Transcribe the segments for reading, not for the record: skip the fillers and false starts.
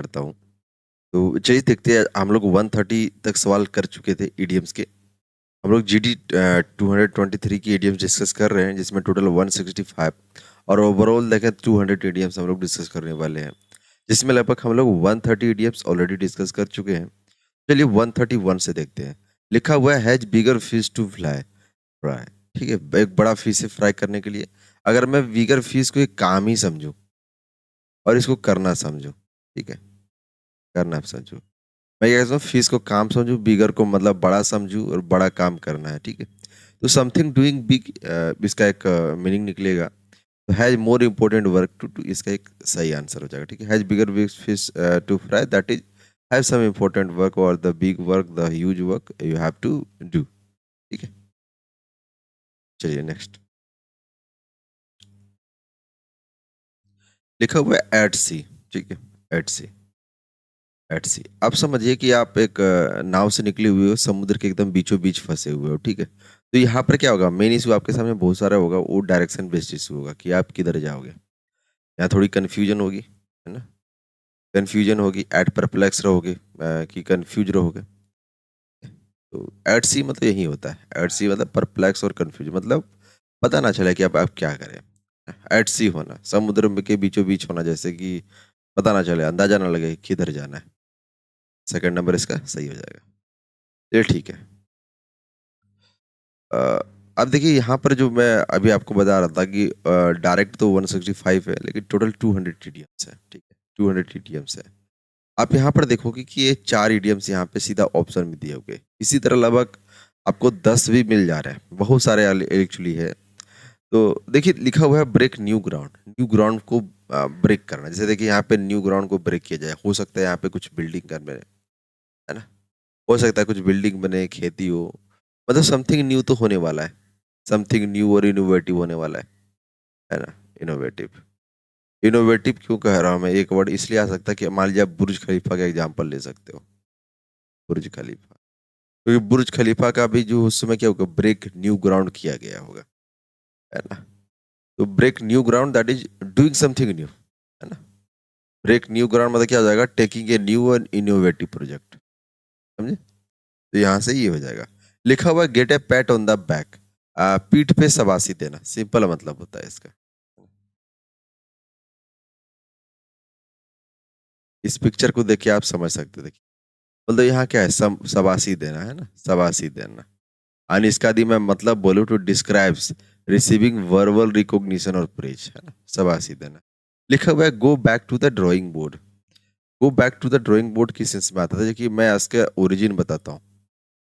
करता हूँ। तो चलिए देखते हैं, हम लोग 130 तक सवाल कर चुके थे ईडीएम्स के। हम लोग जीडी 223 की ईडीएम्स डिस्कस कर रहे हैं, जिसमें टोटल 165 और ओवरऑल देखें 200 ईडीएम्स हम लोग डिस्कस करने वाले हैं, जिसमें लगभग हम लोग 130 ईडीएम्स ऑलरेडी डिस्कस कर चुके हैं। चलिए 131 से देखते हैं। लिखा हुआ है has bigger fish to fly fry. ठीक है, एक बड़ा फिश है फ्राई करने के लिए। अगर मैं बिगर फिश को एक काम ही समझूं और इसको करना समझूं, ठीक है, करना समझूं, मैं ये कहता हूँ फिश को काम समझूं, बिगर को मतलब बड़ा समझूं और बड़ा काम करना है। ठीक है, तो समथिंग डूइंग बिग, इसका एक मीनिंग निकलेगा। तो has more important work to इसका एक सही आंसर हो जाएगा। ठीक है, has bigger big fish to fry, that is have some important work और the big work, the huge work you have to do. ठीक है, चलिए नेक्स्ट। लिखा हुआ है एट सी। ठीक है, एट सी, एट सी। आप समझिए कि आप एक नाव से निकले हुए हो, समुद्र के एकदम बीचों बीच फंसे हुए हो। ठीक है, तो यहाँ पर क्या होगा, मेन इशू आपके सामने बहुत सारा होगा, वो डायरेक्शन बेस्ड इशू होगा कि आप किधर जाओगे। यहाँ थोड़ी कन्फ्यूजन होगी, है ना, कन्फ्यूजन होगी, एट परप्लेक्स रहोगे, कि कन्फ्यूज रहोगे। तो एट सी मतलब यही होता है, एट सी मतलब परप्लेक्स और कन्फ्यूज, मतलब पता ना चले कि आप क्या करें। एट सी होना, समुद्र में के बीचों बीच होना, जैसे कि पता ना चले, अंदाजा ना लगे किधर जाना है। सेकंड नंबर इसका सही हो जाएगा। ये ठीक है। अ, अब देखिए यहाँ पर जो मैं अभी आपको बता रहा था कि डायरेक्ट तो 165 है, लेकिन टोटल 200 टीडीएम्स है। ठीक है, 200 टीडीएम्स है। आप यहाँ पर देखोगे कि ये 4 ईडीएम्स यहाँ पे सीधा ऑप्शन में दिए हुए, इसी तरह लगभग आपको 10 भी मिल जा रहे हैं, बहुत सारे एक्चुअली है। तो देखिए लिखा हुआ है break new ground, new ground को ब्रेक करना। जैसे देखिए यहाँ पे न्यू ग्राउंड को ब्रेक किया जाए, हो सकता है यहाँ पे कुछ बिल्डिंग करने, है ना, हो सकता है कुछ बिल्डिंग बने, खेती हो, मतलब समथिंग न्यू तो होने वाला है, समथिंग न्यू और इनोवेटिव होने वाला है ना। इनोवेटिव, इनोवेटिव क्यों कह रहा हूँ मैं, एक वर्ड इसलिए आ सकता है कि मान लीजिए आप बुर्ज खलीफा का एग्जांपल ले सकते हो। बुर्ज खलीफा, क्योंकि बुर्ज खलीफा का भी जो उस समय क्या होगा, ब्रेक न्यू ग्राउंड किया गया होगा, है ना। तो break new ground that is doing something new, है ना। ब्रेक न्यू ग्राउंड मतलब क्या हो जाएगा, taking a new and innovative project, समझे। तो यहाँ से ये हो जाएगा। लिखा हुआ get a pat on the back, पीठ पे शबासी देना, सिंपल मतलब होता है इसका। इस पिक्चर को देख के आप समझ सकते हो। देखिए मतलब यहाँ क्या है, शबासी देना, है ना, शबासी देना। और इसका यदि मैं मतलब बोलूँ तो डिस्क्राइब्स रिसीविंग वर्बल रिकॉग्निशन और प्रेज, है ना, शबासी देना। लिखा हुआ है go back to the drawing board. Go back to the drawing board किस सेंस में आता था, देखिए मैं इसका ओरिजिन बताता हूँ,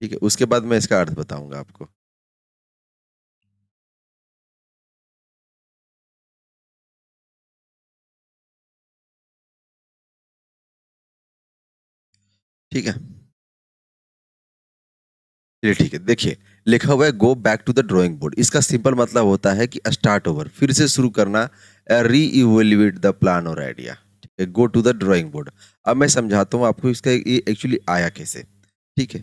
ठीक है, उसके बाद मैं इसका अर्थ बताऊंगा आपको। ठीक है, चलिए ठीक है, देखिए लिखा हुआ है go back to the drawing board, इसका सिंपल मतलब होता है कि स्टार्ट ओवर, फिर से शुरू करना, री इवेल्युएट द प्लान और आइडिया। ठीक है, go to the drawing board. अब मैं समझाता हूँ आपको इसका ये एक्चुअली आया कैसे। ठीक है,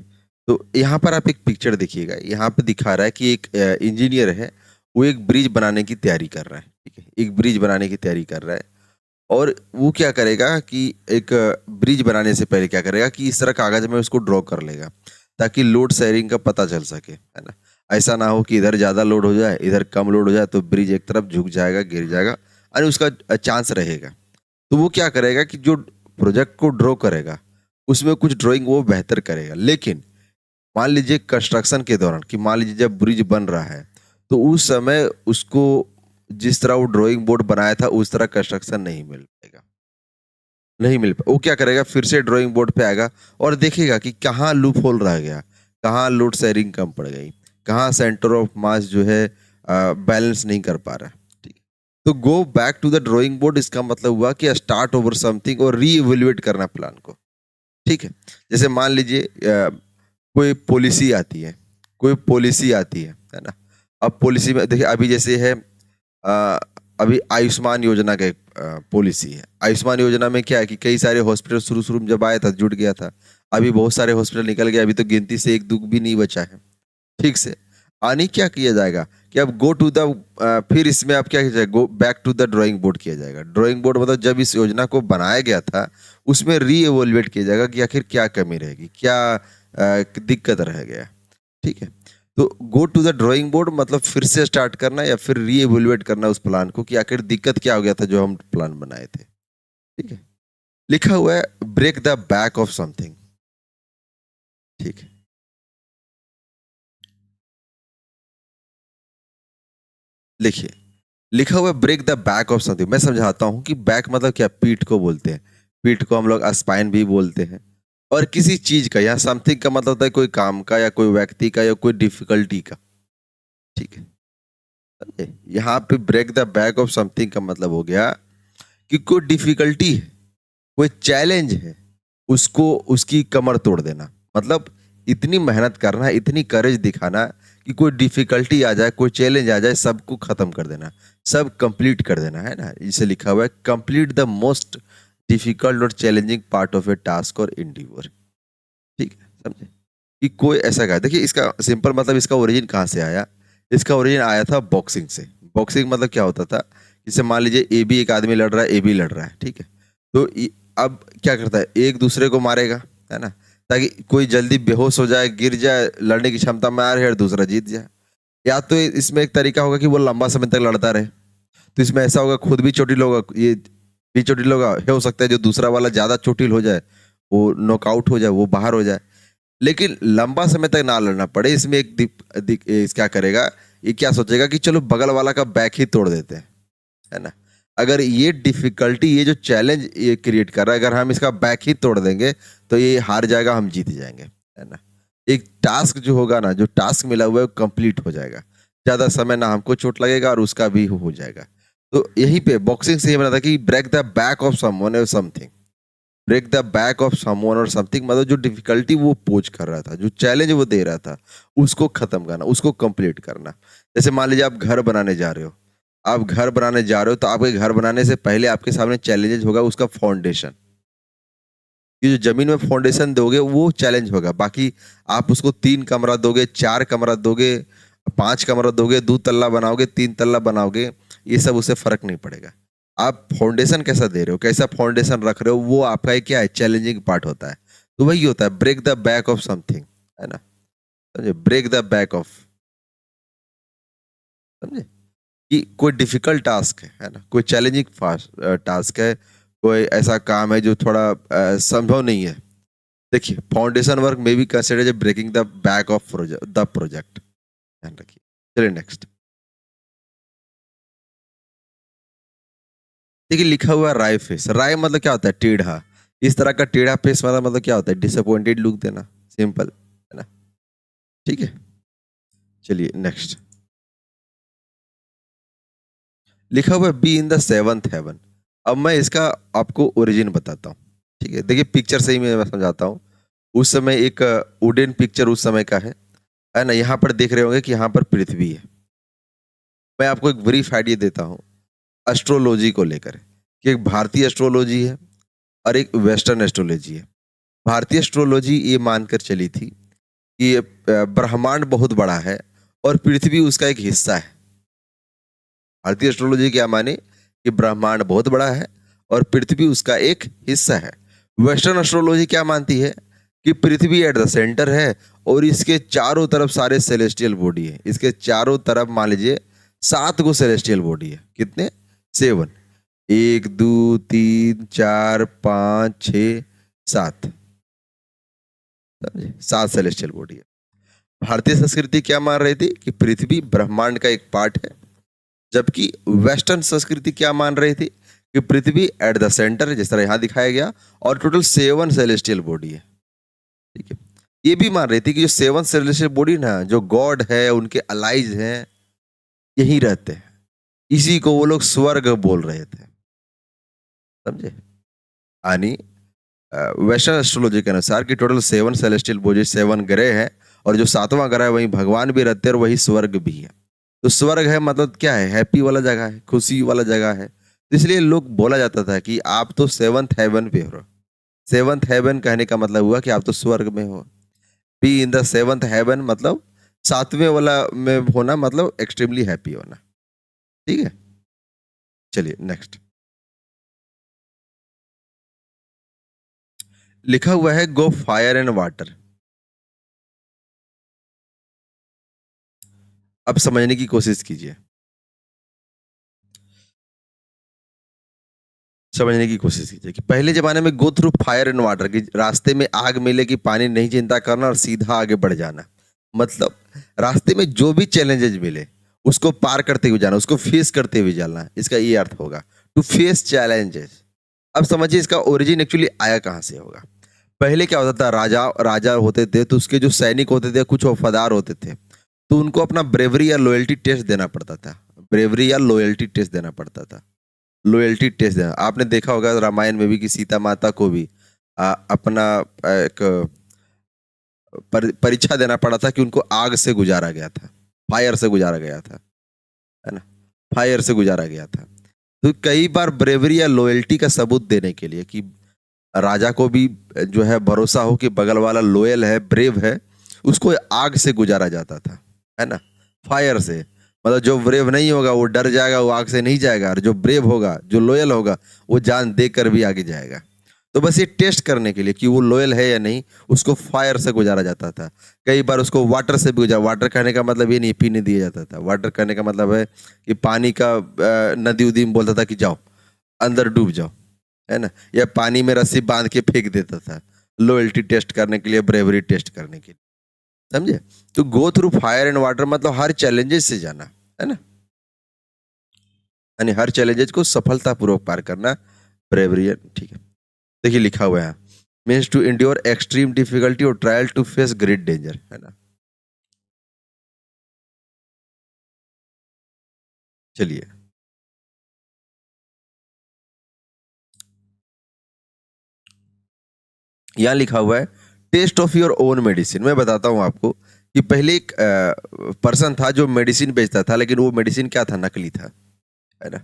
तो यहाँ पर आप एक पिक्चर देखिएगा, यहाँ पे दिखा रहा है कि एक इंजीनियर है, वो एक ब्रिज बनाने की तैयारी कर रहा है। ठीक है, एक ब्रिज बनाने की तैयारी कर रहा है, और वो क्या करेगा कि एक ब्रिज बनाने से पहले क्या करेगा कि इस तरह कागज में उसको ड्रॉ कर लेगा, ताकि लोड शेयरिंग का पता चल सके, है ना। ऐसा ना हो कि इधर ज़्यादा लोड हो जाए, इधर कम लोड हो जाए, तो ब्रिज एक तरफ झुक जाएगा, गिर जाएगा, और उसका चांस रहेगा। तो वो क्या करेगा कि जो प्रोजेक्ट को ड्रॉ करेगा, उसमें कुछ ड्राइंग वो बेहतर करेगा। लेकिन मान लीजिए कंस्ट्रक्शन के दौरान, कि मान लीजिए जब ब्रिज बन रहा है, तो उस समय उसको जिस तरह वो ड्राइंग बोर्ड बनाया था उस तरह कंस्ट्रक्शन नहीं मिल पाएगा, नहीं मिल पा, वो क्या करेगा, फिर से ड्राइंग बोर्ड पे आएगा और देखेगा कि कहाँ लूप होल रह गया, कहाँ लोड शेयरिंग कम पड़ गई, कहाँ सेंटर ऑफ मास जो है बैलेंस नहीं कर पा रहा। ठीक, तो go back to the drawing board, इसका मतलब हुआ कि स्टार्ट ओवर समथिंग और री इवेल्युएट करना प्लान को। ठीक है, जैसे मान लीजिए कोई पॉलिसी आती है, कोई पॉलिसी आती है ना। अब पॉलिसी में देखिए, अभी जैसे है अभी आयुष्मान योजना का एक पॉलिसी है। आयुष्मान योजना में क्या है कि कई सारे हॉस्पिटल शुरू शुरू में जब आया था जुट गया था, अभी बहुत सारे हॉस्पिटल निकल गए, अभी तो गिनती से एक दो भी नहीं बचा है, ठीक से। आनी क्या किया जाएगा कि अब गो टू द, फिर इसमें आप क्या किया जाएगा, go back to the drawing board किया जाएगा। ड्राइंग बोर्ड मतलब जब इस योजना को बनाया गया था उसमें री एवोल्युएट किया जाएगा कि आखिर क्या कमी रहेगी, क्या दिक्कत रह गया। ठीक है, तो go to the drawing board मतलब फिर से स्टार्ट करना या फिर री एवोल्युएट करना उस प्लान को कि आखिर दिक्कत क्या हो गया था जो हम प्लान बनाए थे। ठीक है, लिखा हुआ है break the back of something. ठीक है, लिखिए, लिखा हुआ है break the back of something. मैं समझाता हूं कि बैक मतलब क्या, पीठ को बोलते हैं। पीठ को हम लोग स्पाइन भी बोलते हैं। और किसी चीज का, या समथिंग का मतलब होता है कोई काम का या कोई व्यक्ति का या कोई डिफिकल्टी का। ठीक है, समझे? यहाँ पे break the back of something का मतलब हो गया कि कोई डिफिकल्टी है, कोई चैलेंज है, उसको, उसकी कमर तोड़ देना। मतलब इतनी मेहनत करना, इतनी करेज दिखाना कि कोई डिफिकल्टी आ जाए, कोई चैलेंज आ जाए, सबको खत्म कर देना, सब कंप्लीट कर देना, है ना। इसे लिखा हुआ है कंप्लीट द मोस्ट डिफिकल्ट और challenging part of A task और इंडिवर। ठीक है, समझे कि कोई ऐसा का, देखिए इसका सिंपल मतलब, इसका ओरिजिन कहाँ से आया। इसका ओरिजिन आया था बॉक्सिंग से। बॉक्सिंग मतलब क्या होता था, जैसे मान लीजिए ए बी, एक आदमी लड़ रहा है, ए बी लड़ रहा है। ठीक है, तो अब क्या करता है, एक दूसरे को मारेगा, है ना, ताकि कोई जल्दी बेहोश हो जाए, गिर जाए, लड़ने की क्षमता में आ रहे और दूसरा जीत जाए। या तो इसमें एक तरीका होगा कि वो लंबा समय तक लड़ता रहे, तो इसमें ऐसा होगा खुद भी चोटिल होगा, ये भी चोटिल होगा, हो सकता है जो दूसरा वाला ज्यादा चोटिल हो जाए, वो नॉकआउट हो जाए, वो बाहर हो जाए। लेकिन लंबा समय तक ना लड़ना पड़े, इसमें एक क्या करेगा, ये क्या सोचेगा कि चलो बगल वाला का बैक ही तोड़ देते हैं, है ना। अगर ये डिफिकल्टी, ये जो चैलेंज ये क्रिएट कर रहा है, अगर हम इसका बैक ही तोड़ देंगे तो ये हार जाएगा, हम जीत जाएंगे, है ना। एक टास्क जो होगा ना, जो टास्क मिला हुआ है वो कंप्लीट हो जाएगा, ज्यादा समय ना हमको चोट लगेगा और उसका भी हो जाएगा। तो यहीं पे बॉक्सिंग से ये बना था कि break the back of someone और something. Break the back of someone और समथिंग मतलब जो डिफिकल्टी वो पोज कर रहा था, जो चैलेंज वो दे रहा था, उसको खत्म करना, उसको कंप्लीट करना। जैसे मान लीजिए आप घर बनाने जा रहे हो, आप घर बनाने जा रहे हो, तो आपके घर बनाने से पहले आपके सामने चैलेंजेस होगा, उसका फाउंडेशन। ये जो जमीन में फाउंडेशन दोगे वो चैलेंज होगा। बाकी आप उसको 3 कमरा दोगे, 4 कमरा दोगे, 5 कमरा दोगे, 2 तल्ला बनाओगे, 3 तल्ला बनाओगे, ये सब उससे फर्क नहीं पड़ेगा। आप फाउंडेशन कैसा दे रहे हो, कैसा फाउंडेशन रख रहे हो, वो आपका क्या है, चैलेंजिंग पार्ट होता है। तो वही होता है break the back of something, है ना। समझे, ब्रेक द बैक ऑफ, समझे कि कोई डिफिकल्ट टास्क है ना, कोई चैलेंजिंग टास्क है, कोई ऐसा काम है जो थोड़ा संभव नहीं है। देखिए, फाउंडेशन वर्क में भी consider as breaking the back of the project. ध्यान रखिए। चलिए नेक्स्ट। देखिए, लिखा हुआ है राय फेस। राय मतलब क्या होता है, टेढ़ा। इस तरह का टेढ़ा फेस मतलब क्या होता है, डिसअपॉइंटेड लुक देना, सिंपल, है ना। ठीक है, चलिए नेक्स्ट। लिखा हुआ है be in the seventh heaven. अब मैं इसका आपको ओरिजिन बताता हूँ। ठीक है, देखिए पिक्चर से ही मैं समझाता हूँ। उस समय एक वुडन पिक्चर उस समय का है ना। यहाँ पर देख रहे होंगे कि यहाँ पर पृथ्वी है। मैं आपको एक ब्रीफ आइडिया देता हूँ एस्ट्रोलॉजी को लेकर, कि एक भारतीय एस्ट्रोलॉजी है और एक वेस्टर्न एस्ट्रोलॉजी है। भारतीय एस्ट्रोलॉजी ये मानकर चली थी कि ये ब्रह्मांड बहुत बड़ा है और पृथ्वी उसका एक हिस्सा है। भारतीय एस्ट्रोलॉजी क्या माने कि ब्रह्मांड बहुत बड़ा है और पृथ्वी उसका एक हिस्सा है। वेस्टर्न एस्ट्रोलॉजी क्या मानती है कि पृथ्वी एट द सेंटर है और इसके चारों तरफ सारे सेलेस्टियल बॉडी है। इसके चारों तरफ मान लीजिए 7 गो सेलेस्टियल बॉडी है। कितने, 7, 1 2 3 4 5 6 7, समझे, 7 सेलेस्टियल बॉडी है। भारतीय संस्कृति क्या मान रही थी कि पृथ्वी ब्रह्मांड का एक पार्ट है, जबकि वेस्टर्न संस्कृति क्या मान रही थी कि पृथ्वी एट द सेंटर है, जिस तरह यहां दिखाया गया, और टोटल 7 सेलेस्टियल बॉडी है। ठीक है, ये भी मान रही थी कि जो 7 सेलेस्टियल बॉडी ना, जो गॉड है, उनके अलाइज हैं, यही रहते हैं। इसी को वो लोग स्वर्ग बोल रहे थे, समझे। यानी वेस्टर्न एस्ट्रोलॉजी के अनुसार कि टोटल 7 सेलेस्टियल बॉडी, 7 ग्रह है, और जो 7वां ग्रह है वही भगवान भी रहते हैं और वही स्वर्ग भी है। तो स्वर्ग है मतलब क्या है, हैप्पी वाला जगह है, खुशी वाला जगह है। तो इसलिए लोग बोला जाता था कि आप तो 7th हेवन पे हो। 7th हेवन कहने का मतलब हुआ कि आप तो स्वर्ग में हो। B in the 7th haven मतलब सातवें वाला में होना मतलब एक्सट्रीमली हैप्पी होना। ठीक है, चलिए नेक्स्ट। लिखा हुआ है गो फायर एंड वाटर। अब समझने की कोशिश कीजिए, समझने की कोशिश कीजिए कि पहले जमाने में go through fire and water, की रास्ते में आग मिले कि पानी नहीं चिंता करना और सीधा आगे बढ़ जाना। मतलब रास्ते में जो भी चैलेंजेस मिले उसको पार करते हुए जाना, उसको फेस करते हुए जाना, इसका ये अर्थ होगा टू फेस चैलेंजेस। अब समझिए इसका ओरिजिन एक्चुअली आया कहाँ से होगा। पहले क्या होता था, राजा राजा होते थे तो उसके जो सैनिक होते थे कुछ वफादार होते थे, तो उनको अपना ब्रेवरी या लॉयल्टी टेस्ट देना पड़ता था। ब्रेवरी या लॉयल्टी टेस्ट देना पड़ता था। लॉयल्टी टेस्ट देना आपने देखा होगा रामायण में भी कि सीता माता को भी अपना एक परीक्षा देना पड़ा था कि उनको आग से गुजारा गया था, फायर से गुजारा गया था, है ना, फायर से गुजारा गया था। तो कई बार ब्रेवरी या लॉयल्टी का सबूत देने के लिए कि राजा को भी जो है भरोसा हो कि बगल वाला लॉयल है, ब्रेव है, उसको आग से गुजारा जाता था, है ना, फायर से। मतलब जो ब्रेव नहीं होगा वो डर जाएगा, वो आग से नहीं जाएगा, और जो ब्रेव होगा, जो लॉयल होगा, वो जान देकर भी आगे जाएगा। तो बस ये टेस्ट करने के लिए कि वो लॉयल है या नहीं, उसको फायर से गुजारा जाता था। कई बार उसको वाटर से भी गुजारा। वाटर कहने का मतलब ये नहीं पीने दिया जाता था, वाटर कहने का मतलब है कि पानी का नदी उदी में बोलता था कि जाओ अंदर डूब जाओ, है ना, या पानी में रस्सी बांध के फेंक देता था, लॉयल्टी टेस्ट करने के लिए, ब्रेवरी टेस्ट करने के लिए। समझे? तो go through fire and water मतलब हर चैलेंजेस से जाना, है ना, यानी हर चैलेंजेस को सफलतापूर्वक पार करना, ब्रेवरी। ठीक है, देखिए लिखा हुआ है means to endure extreme difficulty और trial to face great danger, है ना। चलिए, यहाँ लिखा हुआ है taste of your own medicine. मैं बताता हूँ आपको कि पहले एक पर्सन था जो मेडिसिन बेचता था, लेकिन वो मेडिसिन क्या था, नकली था, है ना,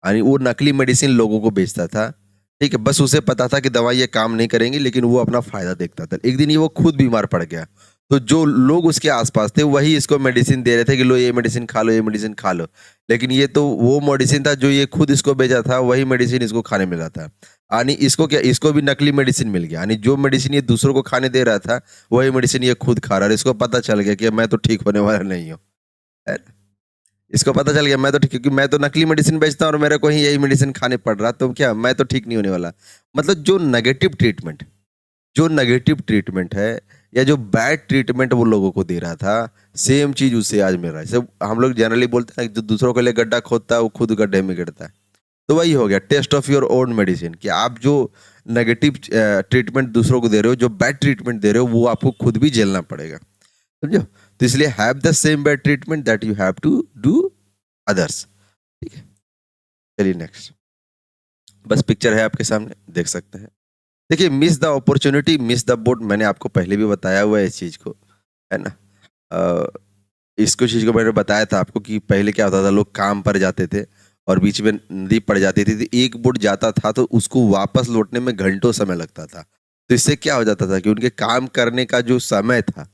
यानी वो नकली मेडिसिन लोगों को बेचता था। ठीक है, बस उसे पता था कि दवाई ये काम नहीं करेंगी, लेकिन वो अपना फायदा देखता था। एक दिन ये वो खुद बीमार पड़ गया, तो जो लोग उसके आसपास थे वही इसको मेडिसिन दे रहे थे कि लो ये मेडिसिन खा लो, ये मेडिसिन खा लो। लेकिन ये तो वो मेडिसिन था जो ये खुद इसको बेचा था, वही मेडिसिन इसको खाने मिला था। यानी इसको क्या, इसको भी नकली मेडिसिन मिल गया। यानी जो मेडिसिन ये दूसरों को खाने दे रहा था वही मेडिसिन ये खुद खा रहा है। इसको पता चल गया कि मैं तो ठीक होने वाला नहीं हूँ, है ना? इसको पता चल गया मैं तो ठीक, क्योंकि मैं तो नकली मेडिसिन बेचता हूँ और मेरे को ही यही मेडिसिन खाने पड़ रहा, तो क्या मैं तो ठीक नहीं होने वाला। मतलब जो नेगेटिव ट्रीटमेंट है या जो बैड ट्रीटमेंट वो लोगों को दे रहा था, सेम चीज उससे आज मिल रहा है। सब हम लोग जनरली बोलते हैं कि जो दूसरों के लिए गड्ढा खोदता है वो खुद गड्ढे में गिरता है। तो वही हो गया taste of your own medicine, कि आप जो नेगेटिव ट्रीटमेंट दूसरों को दे रहे हो, जो बैड ट्रीटमेंट दे रहे हो, वो आपको खुद भी झेलना पड़ेगा। समझो? तो इसलिए have the same bad treatment that you have to do others. ठीक है, चलिए नेक्स्ट। बस पिक्चर है आपके सामने, देख सकते हैं। देखिए, miss the opportunity miss the boat, मैंने आपको पहले भी बताया हुआ है इस चीज को, है ना। अ, इसको चीज को मैंने बताया था आपको कि पहले क्या होता था, लोग काम पर जाते थे और बीच में नदी पड़ जाती थी, तो एक बोट जाता था तो उसको वापस लौटने में घंटों समय लगता था। तो इससे क्या हो जाता था कि उनके काम करने का जो समय था,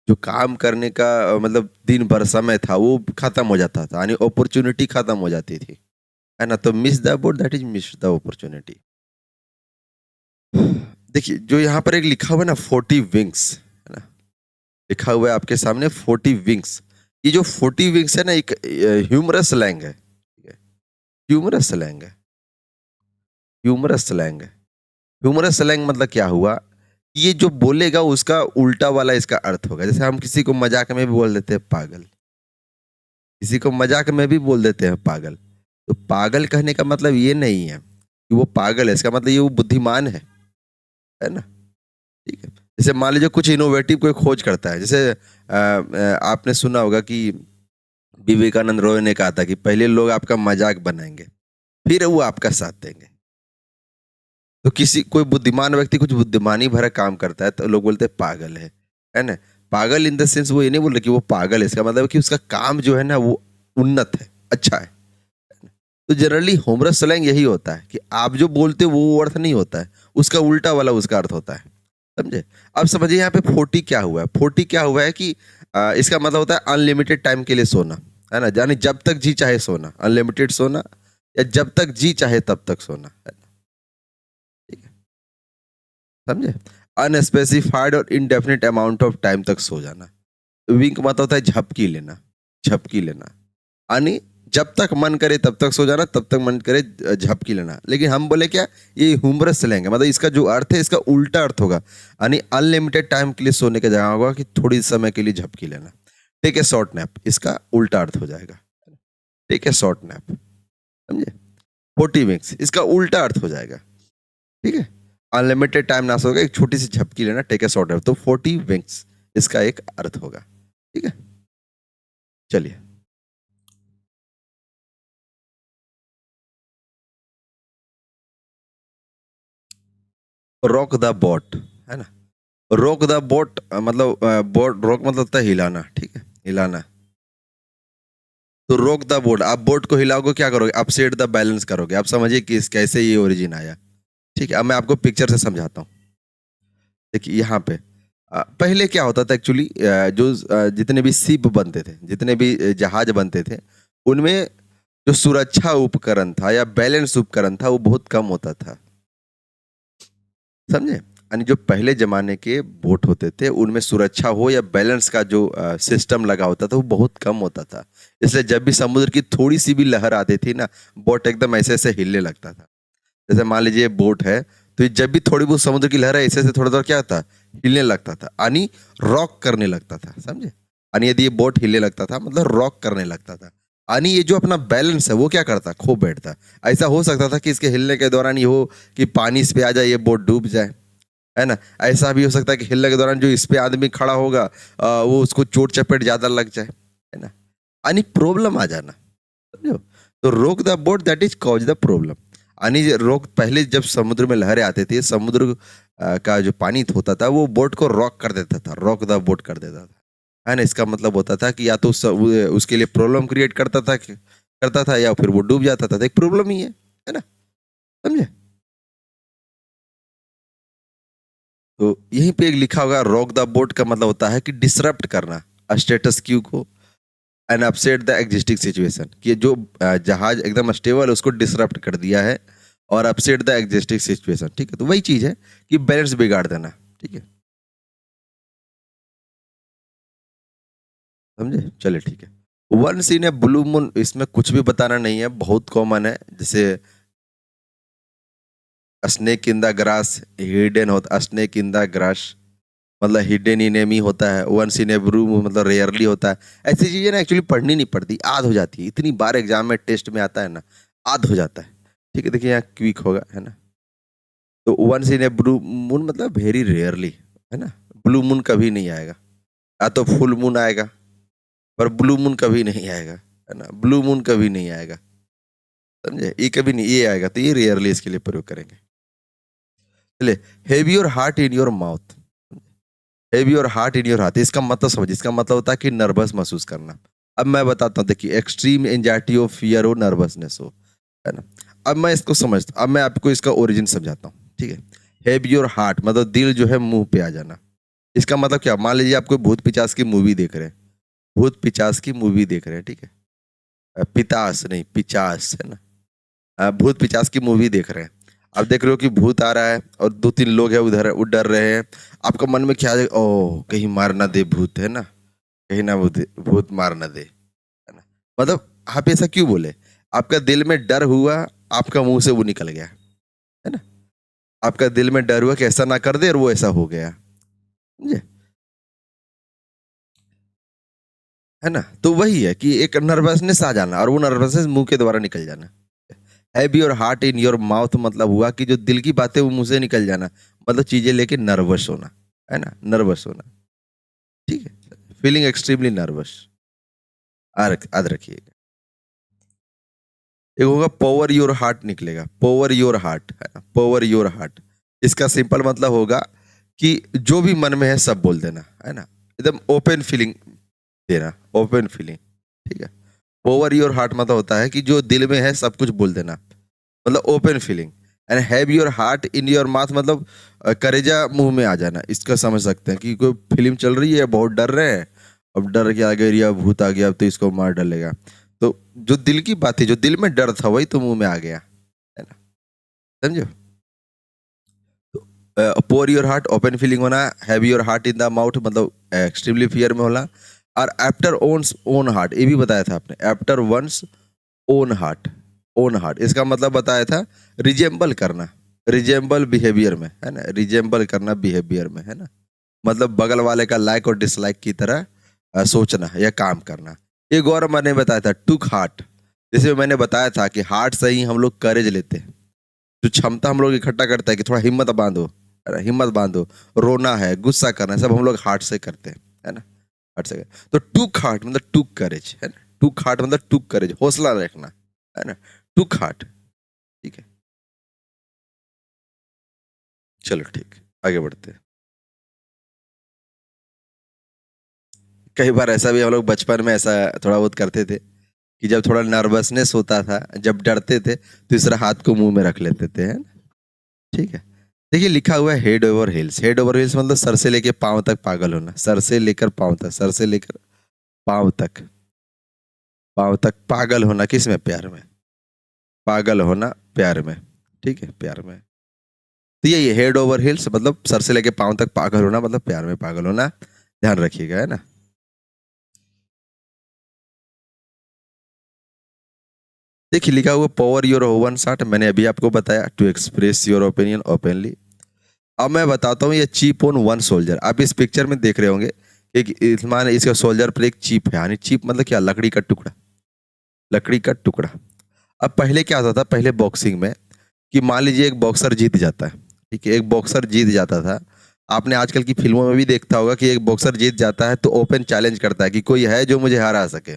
जो काम करने का मतलब दिन भर समय था, वो खत्म हो जाता था, यानी अपॉर्चुनिटी खत्म हो जाती थी, है ना। तो miss the boat that is miss the opportunity. देखिए, जो यहाँ पर एक लिखा हुआ है ना 40 विंग्स, है ना, लिखा हुआ है आपके सामने 40 विंग्स। ये जो 40 विंग्स है ना, एक ह्यूमरस स्लैंग है, ठीक है, ह्यूमरस स्लैंग है, ह्यूमरस स्लैंग है। ह्यूमरस स्लैंग मतलब क्या हुआ, ये जो बोलेगा उसका उल्टा वाला इसका अर्थ होगा। जैसे हम किसी को मजाक में भी बोल देते हैं पागल, किसी को मजाक में भी बोल देते हैं पागल। तो पागल कहने का मतलब ये नहीं है कि वो पागल है, इसका मतलब ये वो बुद्धिमान है ना। ठीक है, जैसे मान लीजिए कुछ इनोवेटिव कोई खोज करता है, जैसे आपने सुना होगा कि विवेकानंद रॉय ने कहा था कि पहले लोग आपका मजाक बनाएंगे, फिर वो आपका साथ देंगे। तो किसी कोई बुद्धिमान व्यक्ति कुछ बुद्धिमानी भरा काम करता है तो लोग बोलते हैं पागल है ना। पागल इन द सेंस वो ये नहीं बोल रहे कि वो पागल है, इसका मतलब है कि उसका काम जो है ना वो उन्नत है, अच्छा है। तो जनरली होमरस स्लैंग यही होता है कि आप जो बोलते हो वो अर्थ नहीं होता है, उसका उल्टा वाला उसका अर्थ होता है। समझे? अब समझिए यहाँ पे 40 क्या हुआ है। 40 क्या हुआ है कि इसका मतलब होता है अनलिमिटेड टाइम के लिए सोना, है ना, यानी जब तक जी चाहे सोना, अनलिमिटेड सोना या जब तक जी चाहे तब तक सोना, है ना, ठीक है, समझे। अनस्पेसिफाइड और इनडेफिनिट अमाउंट ऑफ टाइम तक सो जाना। विंक मतलब होता है झपकी लेना, झपकी लेना, यानी जब तक मन करे तब तक सो जाना, तब तक मन करे झपकी लेना। लेकिन हम बोले क्या, ये ह्यूमरस लेंगे, मतलब इसका जो अर्थ है इसका उल्टा अर्थ होगा, यानी अनलिमिटेड टाइम के लिए सोने की जगह होगा कि थोड़ी समय के लिए झपकी लेना। टेक ए शॉर्ट नैप, इसका उल्टा अर्थ हो जाएगा, टेक ए शॉर्ट नैप, समझे। 40 विंक्स, इसका उल्टा अर्थ हो जाएगा, ठीक है। अनलिमिटेड टाइम ना सोगा, एक छोटी सी झपकी लेना, टेक ए शॉर्ट नैप, तो 40 विंक्स इसका एक अर्थ होगा, ठीक है। चलिए, रॉक द बोट, है ना। रॉक द बोट मतलब बोट, रॉक मतलब होता है हिलाना, ठीक है, हिलाना। तो रॉक द बोट, आप बोट को हिलाओगे, क्या करोगे, अपसेट द बैलेंस करोगे। आप समझिए कि कैसे ये ओरिजिन आया, ठीक है। अब मैं आपको पिक्चर से समझाता हूँ। देखिए यहाँ पे पहले क्या होता था एक्चुअली, जितने भी शिप बनते थे, जितने भी जहाज बनते थे, उनमें जो सुरक्षा उपकरण था या बैलेंस उपकरण था वो बहुत कम होता था, समझे। यानी जो पहले जमाने के बोट होते थे उनमें सुरक्षा हो या बैलेंस का जो सिस्टम लगा होता था वो बहुत कम होता था। इसलिए जब भी समुद्र की थोड़ी सी भी लहर आती थी ना, बोट एकदम ऐसे ऐसे हिलने लगता था। जैसे मान लीजिए बोट है, तो ये जब भी थोड़ी बहुत समुद्र की लहर है ऐसे ऐसे थोड़ा थोड़ा क्या था, हिलने लगता था, यानी रॉक करने लगता था, समझे। यानी यदि ये बोट हिलने लगता था मतलब रॉक करने लगता था, यानी ये जो अपना बैलेंस है वो क्या करता, खो बैठता। ऐसा हो सकता था कि इसके हिलने के दौरान ये हो कि पानी इस पे आ जाए, ये बोट डूब जाए, है ना। ऐसा भी हो सकता है कि हिलने के दौरान जो इस पे आदमी खड़ा होगा वो उसको चोट चपेट ज्यादा लग जाए, है ना, यानी प्रॉब्लम आ जाना, समझो। तो रोक the boat that is cause the problem, यानी रोक, पहले जब समुद्र में लहरें आते थे, समुद्र का जो पानी होता था वो बोट को रॉक कर देता था, रॉक द बोट कर देता था, है ना। इसका मतलब होता था कि या तो उसके लिए प्रॉब्लम क्रिएट करता था या फिर वो डूब जाता था, तो एक प्रॉब्लम ही है ना, समझे। तो यहीं पे एक लिखा होगा, रॉक द बोट का मतलब होता है कि डिसरप्ट करना स्टेटस क्यू को and upset the existing situation, कि जो जहाज एकदम स्टेबल है उसको डिसरप्ट कर दिया है और अपसेट द एग्जिस्टिंग सिचुएशन, ठीक है। तो वही चीज है कि बैलेंस बिगाड़ देना, ठीक है, समझे। चलिए ठीक है। वन सीन है ब्लू मून, इसमें कुछ भी बताना नहीं है, बहुत कॉमन है। जैसे snake in the grass, hidden होता, स्नेक इन द ग्रास मतलब हिडन इनेमी होता है, वंस इन ए ब्लू मतलब रेयरली होता है। ऐसी चीजें ना एक्चुअली पढ़नी नहीं पड़ती, याद हो जाती है, इतनी बार एग्जाम में टेस्ट में आता है ना, याद हो जाता है, ठीक है। देखिए यहाँ क्विक होगा, है ना। तो once in a blue moon मतलब वेरी रेयरली, है ना। ब्लू मून कभी नहीं आएगा, या तो फुल मून आएगा, पर ब्लू मून कभी नहीं आएगा, है ना। ब्लू मून कभी नहीं आएगा, समझे, ये कभी नहीं, ये आएगा तो ये रेयरली इसके लिए प्रयोग करेंगे। चलिए, have your heart in your mouth, have your heart in your heart, इसका मतलब समझिए, इसका मतलब होता है कि नर्वस महसूस करना। अब मैं बताता हूँ, देखिए एक्सट्रीम एंजाइटी हो, फियर हो, नर्वसनेस हो, है ना। अब मैं इसको समझता, अब मैं आपको इसका ओरिजिन समझाता हूँ, ठीक है। हैव योर हार्ट मतलब दिल जो है मुंह पे आ जाना। इसका मतलब क्या, मान लीजिए आप कोई भूत पिचास की मूवी देख रहे हैं, भूत पिचास की मूवी देख रहे हैं, ठीक है। पितास नहीं, पिचास, है ना। भूत पिचास की मूवी देख रहे हैं, आप देख रहे हो कि भूत आ रहा है और दो तीन लोग हैं उधर, वो डर रहे हैं। आपका मन में क्या है, ओ कहीं मार ना दे भूत, है ना, कहीं ना भूत भूत मार ना दे, है ना। मतलब आप ऐसा क्यों बोले, आपका दिल में डर हुआ, आपका मुंह से वो निकल गया, है ना। आपका दिल में डर हुआ कि ऐसा ना कर दे और वो ऐसा हो गया, समझे, है ना। तो वही है कि एक नर्वसनेस आ जाना और वो नर्वसनेस मुंह के द्वारा निकल जाना। Have your heart in your mouth मतलब हुआ कि जो दिल की बातें वो मुंह से निकल जाना, मतलब चीजें लेके नर्वस होना, है ना, नर्वस होना, ठीक है। फीलिंग एक्सट्रीमली नर्वस, याद रखिएगा। एक होगा पावर योर हार्ट, निकलेगा पावर योर हार्ट, है ना, पावर योर हार्ट। इसका सिंपल मतलब होगा कि जो भी मन में है सब बोल देना, है ना, एकदम ओपन फीलिंग देना, ओपन फीलिंग, ठीक है। पावर योर हार्ट मतलब होता है कि जो दिल में है सब कुछ बोल देना, मतलब open feeling. And have your heart in your mouth मतलब करेजा मुंह में आ जाना। इसका समझ सकते हैं कि कोई फिल्म चल रही है, बहुत डर रहे हैं अब डर के आगे रिया भूत आ गया, अब तो इसको मार डालेगा। तो जो दिल की बात थी, जो दिल में डर था, वही तो मुंह में आ गया, है ना? समझो? पोर योर हार्ट, ओपन फीलिंग होना, have your heart in the mouth मतलब एक्सट्रीमली फियर में होना, और आफ्टर ओन्स ओन हार्ट, ये भी बताया था आपने, after one's own heart, own heart इसका मतलब बताया था रिजेंबल करना, रिजेंबल बिहेवियर में, है ना? रिजेंबल करना बिहेवियर में, है ना? मतलब बगल वाले का लाइक और डिसलाइक की तरह सोचना या काम करना। एक और मैंने बताया था टुक हार्ट, जैसे मैंने बताया था कि हार्ट से ही हम लोग करेज लेते हैं, जो क्षमता हम लोग इकट्ठा करता है कि थोड़ा हिम्मत बांधो, है ना? हिम्मत बांधो, रोना है, गुस्सा करना है, सब हम लोग हार्ट से करते हैं, है ना? हार्ट से तो टुक हार्ट मतलब टुक करेज, है ना? टुक हार्ट मतलब टुक करेज, हौसला रखना, है ना? टुक हार्ट। ठीक है, चलो ठीक है, आगे बढ़ते हैं। कई बार ऐसा भी हम लोग बचपन में ऐसा थोड़ा बहुत करते थे कि जब थोड़ा नर्वसनेस होता था, जब डरते थे, तो इस तरह हाथ को मुंह में रख लेते थे, है ना? ठीक है। देखिए लिखा हुआ है head over hills, head over hills मतलब सर से लेकर पांव तक पागल होना, सर से लेकर पांव तक, सर से लेकर पांव तक, पांव तक पागल होना, किस में? प्यार में, पागल होना प्यार में, ठीक है, प्यार में। तो ये हेड ओवर हिल्स मतलब सर से लेकर पांव तक पागल होना, मतलब प्यार में पागल होना, ध्यान रखिएगा, है ना? देखिए लिखा हुआ पावर योर ओवन शार्ट, मैंने अभी आपको बताया to express your opinion openly. अब मैं बताता हूँ ये चीप ऑन वन सोल्जर, आप इस पिक्चर में देख रहे होंगे एक मान इसका सोल्जर पर एक चीप है, यानी चीप मतलब क्या? लकड़ी का टुकड़ा, लकड़ी का टुकड़ा। अब पहले क्या होता था, पहले बॉक्सिंग में, कि मान लीजिए एक बॉक्सर जीत जाता है, ठीक है, एक बॉक्सर जीत जाता था। आपने आजकल की फिल्मों में भी देखा होगा कि एक बॉक्सर जीत जाता है तो ओपन चैलेंज करता है कि कोई है जो मुझे हरा सके,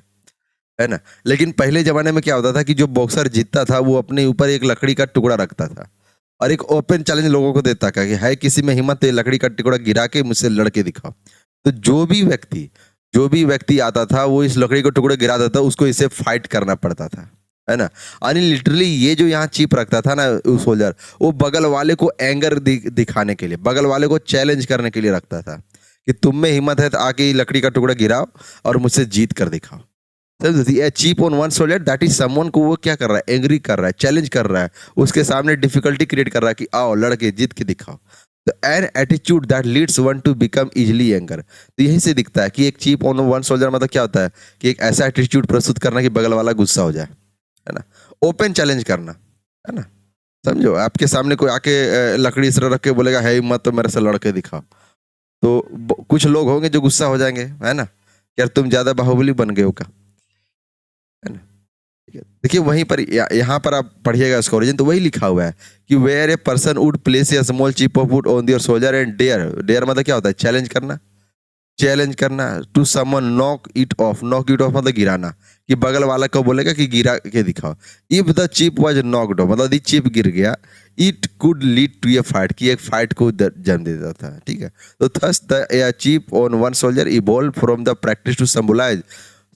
है ना? लेकिन पहले जमाने में क्या होता था कि जो बॉक्सर जीतता था वो अपने ऊपर एक लकड़ी का टुकड़ा रखता था और एक ओपन चैलेंज लोगों को देता था कि है किसी में हिम्मत तो ये लकड़ी का टुकड़ा गिरा के मुझसे लड़के दिखाओ। तो जो भी व्यक्ति आता था वो इस लकड़ी का टुकड़ा गिरा देता, उसको इसे फाइट करना पड़ता था, है ना? यानी लिटरली ये जो यहाँ चिप रखता था ना सोल्जर, वो बगल वाले को एंगर दिखाने के लिए, बगल वाले को चैलेंज करने के लिए रखता था कि तुम में हिम्मत है तो आके ये लकड़ी का टुकड़ा गिराओ और मुझसे जीत कर दिखाओ। Chip on one shoulder that is someone को वो क्या कर रहा है? एंग्री कर रहा है, चैलेंज कर रहा है, उसके सामने डिफिकल्टी क्रिएट कर रहा है कि आओ लड़के जीत के दिखाओ। तो an attitude that leads one two become easily anger, तो यही से दिखता है कि एक चीप ऑन वन सोल्जर मतलब क्या होता है कि एक ऐसा एटीट्यूड प्रस्तुत करना कि बगल वाला गुस्सा हो जाए, है ना? ओपन चैलेंज करना, है ना? समझो आपके सामने कोई आके लकड़ी इस तरह रख के बोलेगा है मत तो मेरे से लड़के दिखाओ, तो कुछ लोग होंगे जो गुस्सा हो जाएंगे, है ना? यार तुम ज्यादा बाहुबली बन गए हो का, है ना? ठीक है। देखिए वहीं पर यहाँ पर आप पढ़िएगा इसका ओरिजिन, तो वही लिखा हुआ है कि where a person would place a small chip of wood on their shoulder and dare, dare मतलब क्या होता है? चैलेंज करना, चैलेंज करना to someone knock it off, knock it off मतलब गिराना, कि बगल वाला को बोलेगा कि गिरा के दिखाओ। If the chip was knocked off मतलब चिप गिर गया, it could lead to a fight, की एक फाइट को जन्म दे देता था, ठीक है? तो thus the chip on one shoulder evolve from the practice to symbolize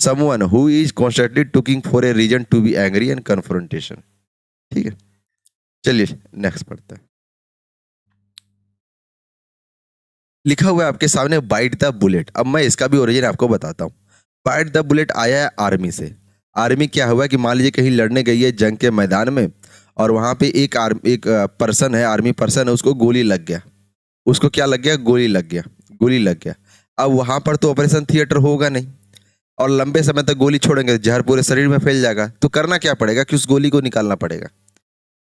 someone who is constantly looking for a reason to be angry and confrontation। ठीक है, चलिए नेक्स्ट पढ़ते हैं। लिखा हुआ है आपके सामने बाइट द बुलेट, अब मैं इसका भी ओरिजिन आपको बताता हूँ। बाइट द बुलेट आया है आर्मी से। आर्मी क्या हुआ कि मान लीजिए कहीं लड़ने गई है जंग के मैदान में, और वहां पे एक पर्सन है, आर्मी पर्सन है, उसको गोली लग गया, उसको क्या लग गया? गोली लग गया, गोली लग गया। अब वहां पर तो ऑपरेशन थिएटर होगा नहीं, और लंबे समय तक गोली छोड़ेंगे जहर पूरे शरीर में फैल जाएगा, तो करना क्या पड़ेगा कि उस गोली को निकालना पड़ेगा।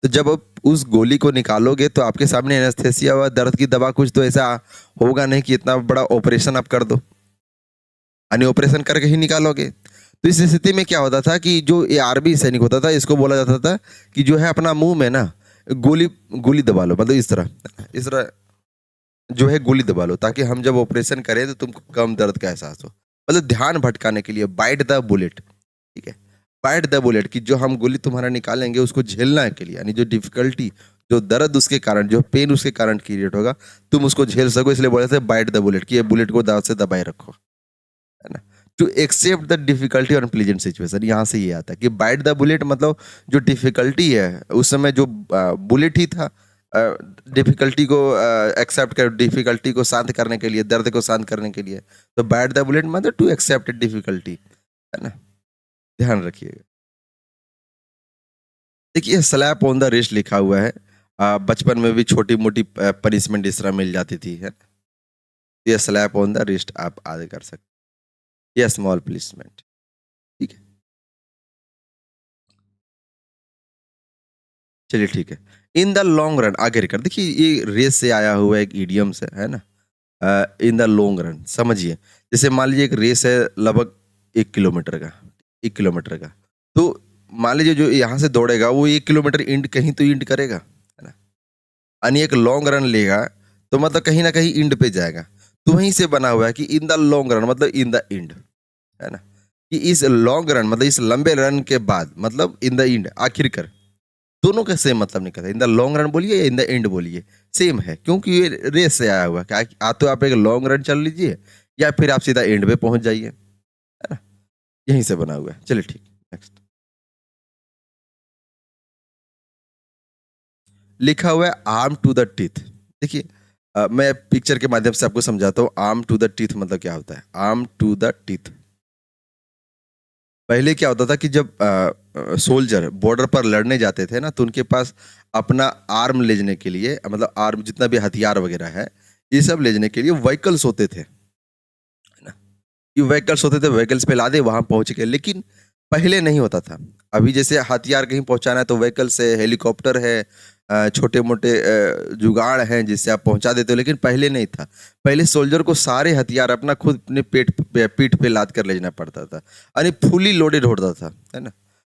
तो जब आप उस गोली को निकालोगे तो आपके सामने एनेस्थेसिया व दर्द की दवा कुछ तो ऐसा होगा नहीं कि इतना बड़ा ऑपरेशन आप कर दो, यानी ऑपरेशन करके ही निकालोगे। तो इस स्थिति में क्या होता था कि जो ये आर्मी सैनिक होता था, इसको बोला जाता था कि जो है अपना मुंह में ना गोली गोली दबा लो, मतलब इस तरह जो है गोली दबा लो, ताकि हम जब ऑपरेशन करें तो तुमको कम दर्द का एहसास हो, मतलब ध्यान भटकाने के लिए बाइट द बुलेट, ठीक है? बाइट द बुलेट कि जो हम गोली तुम्हारा निकालेंगे उसको झेलना के लिए, यानी जो डिफिकल्टी, जो दर्द उसके कारण, जो पेन उसके कारण क्रिएट होगा, तुम उसको झेल सको, इसलिए बोले थे बाइट द बुलेट कि ये बुलेट को दांत से दबाए रखो, है ना? टू एक्सेप्ट द डिफिकल्टी और अनप्लीजेंट सिचुएशन, यहाँ से ये आता है कि बाइट द बुलेट मतलब जो डिफिकल्टी है, उस समय जो बुलेट ही था, डिफिकल्टी को एक्सेप्ट कर, डिफिकल्टी को शांत करने के लिए, दर्द को शांत करने के लिए। तो बाइट द बुलेट मतलब टू एक्सेप्ट डिफिकल्टी, है ना, ध्यान रखिएगा। देखिए स्लैप ऑन द रिस्ट लिखा हुआ है। बचपन में भी छोटी मोटी पनिशमेंट इस तरह मिल जाती थी, है। ये स्लैप ऑन द रिस्ट आप आगे कर सकते, ये स्मॉल पनिशमेंट, ठीक है। चलिए ठीक है। इन द लॉन्ग रन आगे कर, देखिए ये रेस से आया हुआ एक इडियम से, है ना। इन द लॉन्ग रन समझिए, जैसे मान लीजिए एक रेस है लगभग 1 किलोमीटर का, 1 किलोमीटर का। तो मान लीजिए जो यहाँ से दौड़ेगा वो 1 किलोमीटर इंड कहीं तो इंड करेगा, है ना। यानी एक लॉन्ग रन लेगा तो मतलब कहीं ना कहीं इंड पे जाएगा। तो वहीं से बना हुआ है कि इन द लॉन्ग रन मतलब इन द इंड, है ना। कि इस लॉन्ग रन मतलब इस लंबे रन के बाद मतलब इन द इंड आखिर कर, दोनों का सेम मतलब निकलता है। इन द लॉन्ग रन बोलिए या इन द एंड बोलिए, सेम है, क्योंकि ये रेस से आया हुआ है। क्या तो आप एक लॉन्ग रन चल लीजिए या फिर आप सीधा एंड पे पहुंच जाइए, है ना। यहीं से बना हुआ है। चलिए ठीक, नेक्स्ट लिखा हुआ है आर्म टू द टीथ। देखिए मैं पिक्चर के माध्यम से आपको समझाता हूँ आर्म टू द टीथ मतलब क्या होता है। आर्म टू द टीथ, पहले क्या होता था कि जब सोल्जर बॉर्डर पर लड़ने जाते थे ना, तो उनके पास अपना आर्म ले जाने के लिए, मतलब आर्म जितना भी हथियार वगैरह है, ये सब ले जाने के लिए व्हीकल्स होते थे, है ना। ये व्हीकल्स होते थे, व्हीकल्स पे लादे वहां पहुंच के, लेकिन पहले नहीं होता था। अभी जैसे हथियार कहीं पहुंचाना है तो व्हीकल्स है, हेलीकॉप्टर है, छोटे मोटे जुगाड़ हैं जिससे आप पहुंचा देते हो, लेकिन पहले नहीं था। पहले सोल्जर को सारे हथियार अपना खुद अपने पीठ पे लाद कर ले जाना पड़ता था, यानी फुली लोडेड होता था, है ना।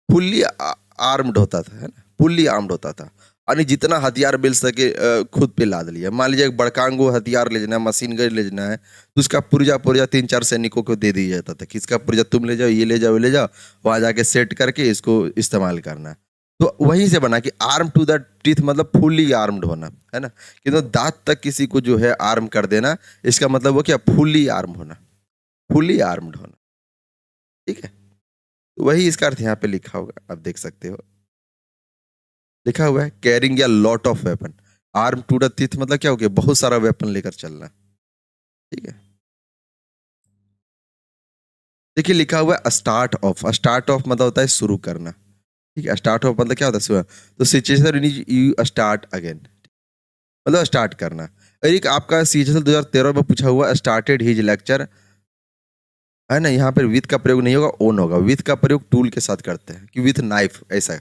फुल्ली आर्म्ड होता था, है ना, फुल्ली आर्म्ड होता था। यानी जितना हथियार मिल सके खुद पे लाद लिया। मान लीजिए एक बड़कांगो हथियार ले जाना है, मशीन गन ले जाना है, तो उसका पुर्जा पुर्जा 3-4 सैनिकों को दे दिया जाता था कि इसका पुर्जा तुम ले जाओ, ये ले जाओ, ये ले जाओ, वहां जाके सेट करके इसको इस्तेमाल करना है। तो वहीं से बना कि आर्म टू द टीथ मतलब फुल्ली आर्म्ड होना, है ना। कि तो दांत तक किसी को जो है आर्म कर देना, इसका मतलब वो क्या, फुल्ली आर्म होना, फुल्ली आर्म्ड होना, ठीक है। तो वही इसका अर्थ यहाँ पे लिखा होगा, आप देख सकते हो। लिखा हुआ है कैरिंग या lot of weapon. Arm to the teeth मतलब क्या हो गया, बहुत सारा वेपन लेकर चलना, ठीक है। देखिए लिखा हुआ है स्टार्ट ऑफ। स्टार्ट ऑफ मतलब होता है शुरू करना, ठीक है। स्टार्ट ऑफ मतलब क्या होता है, शुरू। तो सिचुएशन यू स्टार्ट अगेन, मतलब स्टार्ट करना। और एक आपका सीएचएसएल 2013 में पूछा हुआ स्टार्टेड हिज लेक्चर, है ना। यहाँ पर विथ का प्रयोग नहीं होगा, ओन होगा। विथ का प्रयोग टूल के साथ करते हैं कि विथ नाइफ, ऐसा।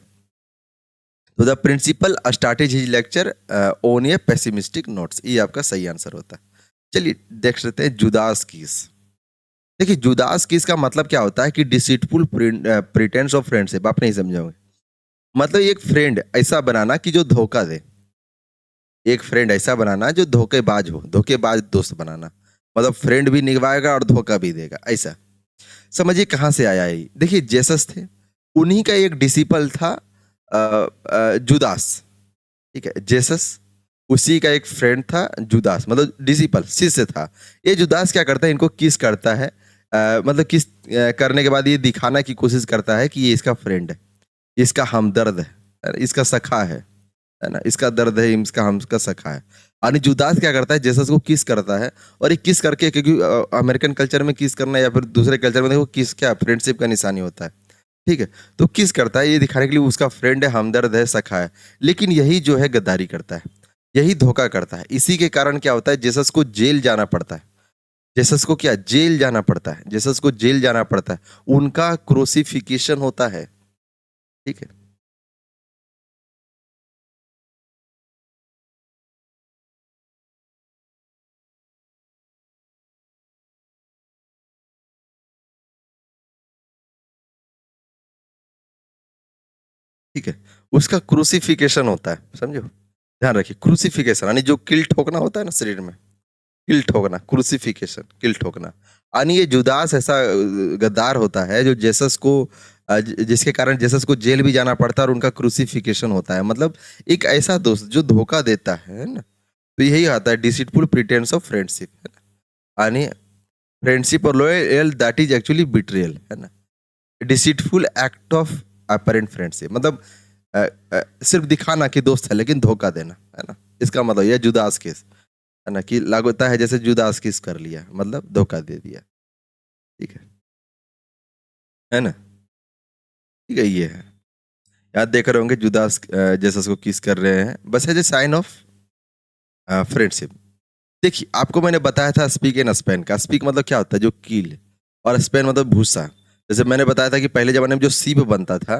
तो the principal started his lecture on a pessimistic notes, ये आपका सही आंसर होता है। चलिए देख लेते हैं जुदास कीस। देखिए जुदास कीस का मतलब क्या होता है कि डिसीटफुल प्रिटेंस ऑफ फ्रेंडशिप, आप नहीं समझोगे। मतलब एक फ्रेंड ऐसा बनाना कि जो धोखा दे, एक फ्रेंड ऐसा बनाना जो धोखेबाज हो, धोखेबाज दोस्त बनाना, मतलब फ्रेंड भी निभाएगा और धोखा भी देगा, ऐसा। समझिए कहाँ से आया है। देखिए जेसस थे, उन्हीं का एक डिसिपल था जुदास, ठीक है। जेसस उसी का एक फ्रेंड था जुदास, मतलब डिसिपल शिष्य था। ये जुदास क्या करता है, इनको किस करता है, मतलब किस करने के बाद ये दिखाना की कोशिश करता है कि ये इसका फ्रेंड है, इसका हमदर्द है, इसका सखा है ना, इसका दर्द है, इसका हम इसका सखा है। और जुदास क्या करता है, जेसस को किस करता है। और ये किस करके, क्योंकि अमेरिकन कल्चर में किस करना या फिर दूसरे कल्चर में देखो किस क्या फ्रेंडशिप का निशानी होता है, ठीक है। तो किस करता है ये दिखाने के लिए उसका फ्रेंड है, हमदर्द है, सखा है। लेकिन यही जो है गद्दारी करता है, यही धोखा करता है। इसी के कारण क्या होता है, जेसस को जेल जाना पड़ता है। जेसस को क्या, जेल जाना पड़ता है, जेसस को जेल जाना पड़ता है, उनका क्रूसिफिकेशन होता है, ठीक है। ठीक है, उसका क्रूसिफिकेशन होता है, समझो, ध्यान रखिए। क्रूसिफिकेशन यानी जो किल ठोकना होता है ना शरीर में, किल ठोकना, क्रूसिफिकेशन, किल ठोकना। यानी ये जुदास ऐसा गद्दार होता है जो जेसस को जिसके कारण जेसस को जेल भी जाना पड़ता है और उनका क्रूसिफिकेशन होता है। मतलब एक ऐसा दोस्त जो धोखा देता है ना। तो यही आता है डिसीटफुल प्रिटेंस ऑफ फ्रेंडशिप, है ना। यानी फ्रेंडशिप और loyal that is actually betrayal, है ना। Deceitful act of apparent friendship मतलब सिर्फ दिखाना कि दोस्त है लेकिन धोखा देना, है ना, इसका मतलब यह जुदास किस, है ना, कि लागू होता है जैसे जुदास किस कर लिया, मतलब धोखा दे दिया। ठीक है ना, ठीक है, ये है। याद देख रहे होंगे जुदास जैसा उसको किस कर रहे हैं, बस as a sign of friendship. देखिए आपको मैंने बताया था स्पीक एंड स्पेन का, स्पीक मतलब क्या होता है, जो कील, और स्पेन मतलब भूसा। जैसे मैंने बताया था कि पहले जमाने में जो सीप बनता था,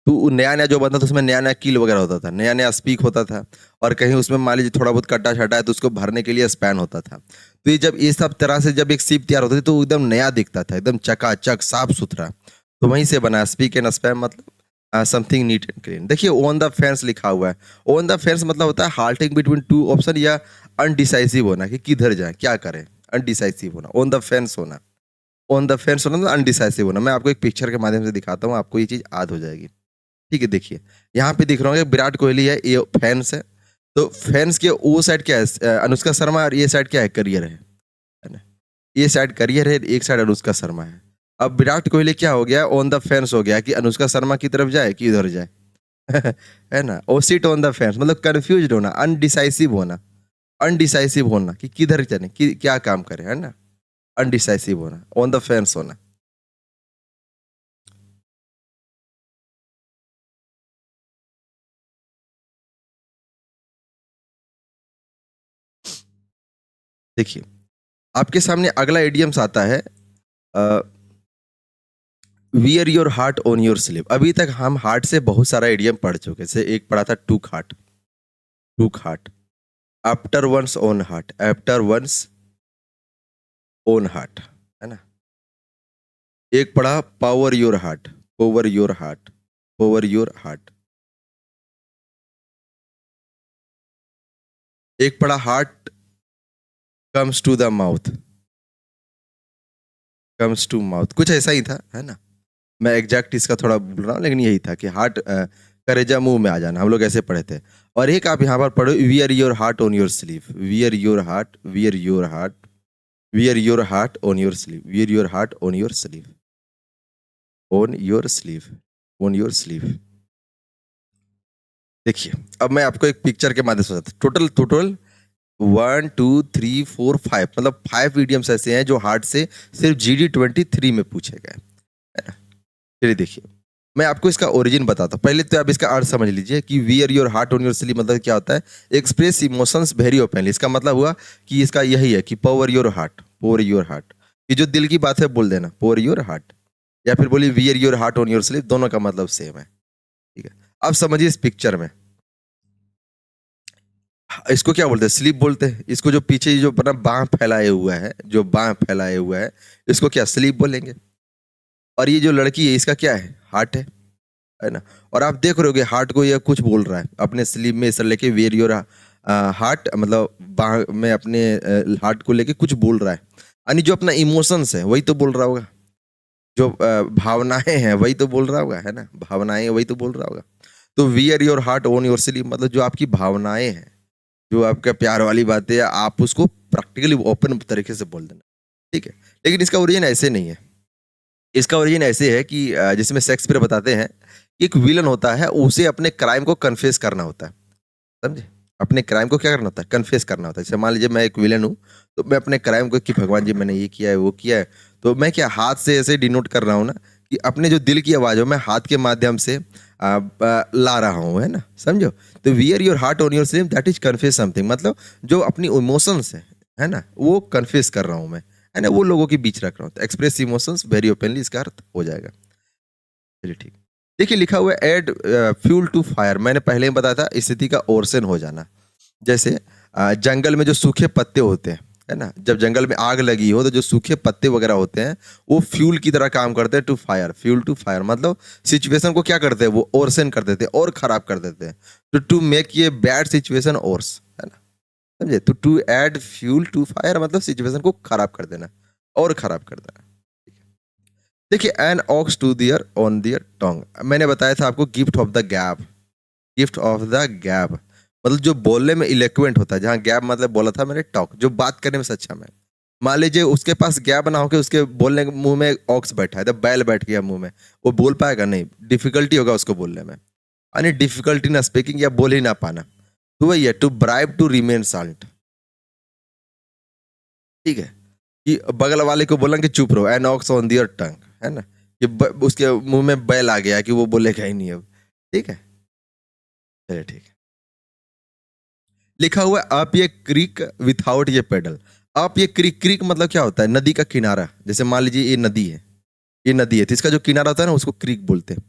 तो वो नया नया जो बनता था उसमें नया नया कील वगैरह होता था, नया नया स्पीक होता था, और कहीं उसमें मान लीजिए थोड़ा बहुत कट्टा छटा है तो उसको भरने के लिए स्पैन होता था। तो ये जब ये सब तरह से जब एक सीप तैयार होती थी तो वो एकदम नया दिखता था, एकदम चकाचक साफ सुथरा, तो वहीं से बना स्पीक एंड स्पैन, मतलब समथिंग नीट एंड क्लीन। देखिए ऑन द फेंस लिखा हुआ है, ऑन द फेंस मतलब होता है हाल्टिंग बिटवीन टू ऑप्शन, या अनडिसाइसिव होना कि किधर जाए क्या करें, अनडिसाइसिव होना, ऑन द फेंस होना, ऑन द फेंस होना मतलब अनडिसाइसिव होना। मैं आपको एक पिक्चर के माध्यम से दिखाता हूँ, आपको ये चीज याद हो जाएगी। ठीक है, देखिए यहाँ पे दिख रहा हूँ विराट कोहली है, ये फैंस है, तो फैंस के वो साइड क्या है, अनुष्का शर्मा, और ये साइड क्या है, करियर है ना, ये साइड करियर है, एक साइड अनुष्का शर्मा है। अब विराट कोहली क्या हो गया, ऑन द फेंस हो गया कि अनुष्का शर्मा की तरफ जाए कि इधर जाए। है ना, ओ सिट ऑन द फेंस मतलब कंफ्यूज होना, अनडिसाइसिव होना, अनडिसाइसिव होना कि किधर चले कि क्या काम करें, है ना, अनडिसाइसिव होना, ऑन द फेंस होना। देखिए आपके सामने अगला एडियम्स आता है, wear your heart on your sleeve. अभी तक हम हार्ट से बहुत सारा एडियम पढ़ चुके, से एक पढ़ा था took heart, took heart, after one's own heart, after one's own heart, है ना, एक पढ़ा pour your heart, pour your heart, pour your heart, एक पढ़ा heart comes to the mouth, comes to mouth, कुछ ऐसा ही था, है ना, मैं एग्जैक्ट इसका थोड़ा भूल रहा हूँ लेकिन यही था कि हार्ट करेजा मुंह में आ जाना, हम लोग ऐसे पढ़े थे। और एक आप यहाँ पर पढ़ो, wear your heart on your sleeve, wear your heart, wear your heart, wear your heart on your sleeve, wear your heart on your sleeve, on your sleeve, on your sleeve. देखिए अब मैं आपको एक पिक्चर के माध्यम से total total 1 2 3 4 5 मतलब 5 idioms ऐसे हैं जो हार्ट से सिर्फ GD23 में पूछे गए, है ना। चलिए देखिए मैं आपको इसका ओरिजिन बताता हूँ, पहले तो आप इसका अर्थ समझ लीजिए कि wear your heart on your sleeve मतलब क्या होता है, एक्सप्रेस इमोशंस वेरी ओपनली। इसका मतलब हुआ कि इसका यही है कि power your heart, pour your heart, कि जो दिल की बात है बोल देना, पावर योर हार्ट, या फिर बोलिए wear your heart on your sleeve, दोनों का मतलब सेम है। ठीक है, अब समझिए इस पिक्चर में इसको क्या बोलते हैं, स्लीप बोलते हैं, इसको जो पीछे जो अपना बाह फैलाए हुआ है, जो बाह फैलाए हुआ है, इसको क्या स्लीप बोलेंगे। और ये जो लड़की है इसका क्या है, हार्ट है ना। और आप देख रहे होगे हार्ट को ये कुछ बोल रहा है अपने स्लीप में, इसे लेके वेयर योर हार्ट, मतलब बाह में अपने हार्ट को लेके कुछ बोल रहा है, यानी जो अपना इमोशंस है वही तो बोल रहा होगा, जो भावनाएं हैं वही तो बोल रहा होगा, है ना, भावनाएं हैं वही तो बोल रहा होगा। तो wear your heart own your sleep मतलब जो आपकी भावनाएं हैं, जो आपका प्यार वाली बातें, आप उसको प्रैक्टिकली ओपन तरीके से बोल देना। ठीक है, लेकिन इसका ओरिजिन ऐसे नहीं है, इसका ओरिजिन ऐसे है कि जिसमें शेक्सपियर बताते हैं कि एक विलन होता है, उसे अपने क्राइम को कन्फेस करना होता है, समझे, अपने क्राइम को क्या करना होता है, कन्फेस करना होता है। जैसे मान लीजिए मैं एक विलन हूँ, तो मैं अपने क्राइम को कि भगवान जी मैंने ये किया है वो किया है, तो मैं क्या हाथ से ऐसे डिनोट कर रहा हूँ ना, कि अपने जो दिल की आवाज़ हो मैं हाथ के माध्यम से ला रहा हूँ, है ना, समझो। तो wear your heart on your sleeve that is confess something, मतलब जो अपनी इमोशंस है ना, वो कन्फेस कर रहा हूँ मैं, है ना, वो लोगों के बीच रख रहा हूँ, तो एक्सप्रेस इमोशंस वेरी ओपनली, इसका अर्थ हो जाएगा। चलिए ठीक, देखिए लिखा हुआ है एड फ्यूल टू फायर, मैंने पहले ही बताया था स्थिति का ओरसन हो जाना। जैसे जंगल में जो सूखे पत्ते होते हैं, है ना, जब जंगल में आग लगी हो तो जो सूखे पत्ते वगैरह होते हैं वो फ्यूल की तरह काम करते हैं to fire, fuel to fire मतलब सिचुएशन को क्या करते हैं, वो ओरसन कर देते हैं और खराब कर देते हैं, तो टू मेक ये बैड सिचुएशन ओर्स, है ना, समझे, तो to add fuel to fire मतलब सिचुएशन को खराब कर देना और खराब कर देना। देखिए an ox to their on their tongue, मैंने बताया था आपको gift of the gap, gift of the gap मतलब जो बोलने में इलेक्वेंट होता है, जहाँ गैप मतलब बोला था मैंने टॉक, जो बात करने में सक्षम है। मान लीजिए उसके पास गैप ना हो के उसके बोलने के मुंह में ऑक्स बैठा है, तो बैल बैठ गया मुंह में, वो बोल पाएगा नहीं, डिफिकल्टी होगा उसको बोलने में। यानी डिफिकल्टी इन स्पीकिंग या बोल ही ना पाना। तो वही है to bribe to remain silent. ठीक है, कि बगल वाले को बोला कि चुप रहो, एन ऑक्स ऑन दियर टंग, है ना, कि उसके मुंह में बैल आ गया कि वो बोलेगा ही नहीं अब। ठीक है, चलिए ठीक है। लिखा हुआ है आप ये क्रीक विथआउट ये पेडल। आप ये क्रीक, क्रीक मतलब क्या होता है? नदी का किनारा। जैसे मान लीजिए ये नदी है, ये नदी है, तो इसका जो किनारा होता है ना उसको क्रीक बोलते हैं।